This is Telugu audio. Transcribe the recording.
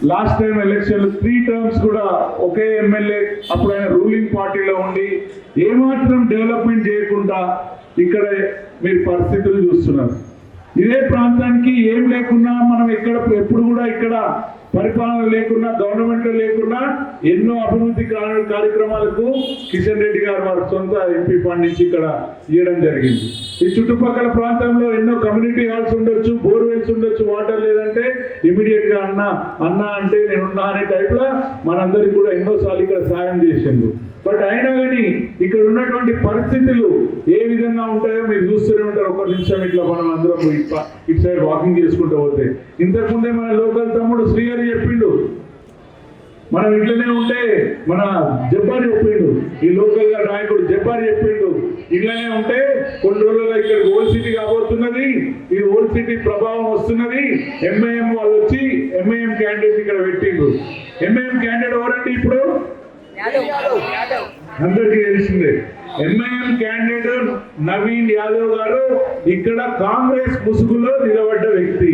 లాస్ట్ టైం ఎలక్షన్ 3 టర్మ్స్ కూడా ఒకే ఎమ్మెల్యే అప్పుడు ఆయన రూలింగ్ పార్టీలో ఉండి ఏమాత్రం డెవలప్మెంట్ చేయకుండా ఇక్కడ మీరు పరిస్థితులు చూస్తున్నారు. ఇదే ప్రాంతానికి ఏం లేకున్నా మనం ఎప్పుడు కూడా ఇక్కడ పరిపాలన లేకున్నా గవర్నమెంట్ లేకున్నా ఎన్నో అభివృద్ధి కార్యక్రమాలకు కిషన్ రెడ్డి గారు వారి సొంత ఎంపీ ఫండ్ నుంచి ఇక్కడ ఇవ్వడం జరిగింది. ఈ చుట్టుపక్కల ప్రాంతంలో ఎన్నో కమ్యూనిటీ హాల్స్ ఉండొచ్చు, బోర్వెల్స్ ఉండొచ్చు, వాటర్ లేదంటే ఇమీడియట్ గా అన్న అంటే నేనున్నా అనే టైప్ లో మనందరికి కూడా ఎన్నోసార్లు ఇక్కడ సాయం చేసిండు. బట్ అయినా కానీ ఇక్కడ ఉన్నటువంటి పరిస్థితులు ఏ విధంగా ఉంటాయో మీరు చూస్తూనే ఉంటారు. ఒక నిమిషం ఇట్లా మనం అందరం ఇటు సైడ్ వాకింగ్ చేసుకుంటూ పోతే ఇంతకుముందే మన లోకల్ తమ్ముడు శ్రీహరి చెప్పిండు, మనం ఇట్లనే ఉంటే మన జబ్బారి చెప్పిండు, ఈ లోకల్ గా నాయకుడు జబ్బారి చెప్పిండు, ఇట్లనే ఉంటే కొన్ని రోజులుగా ఇక్కడ ఓల్డ్ సిటీ కాబోతున్నది, ఈ ఓల్డ్ సిటీ ప్రభావం వస్తున్నది. ఎంఐఎం వాళ్ళు వచ్చి ఎంఐఎం క్యాండిడేట్ ఇక్కడ పెట్టిండు. ఎంఐఎం క్యాండిడేట్ ఎవరంటే ఇప్పుడు అందరికీ తెలిసిందే. ఎంఐఎం క్యాండిడేట్ నవీన్ యాదవ్ గారు ఇక్కడ కాంగ్రెస్ ముసుగులో నిలబడ్డ వ్యక్తి.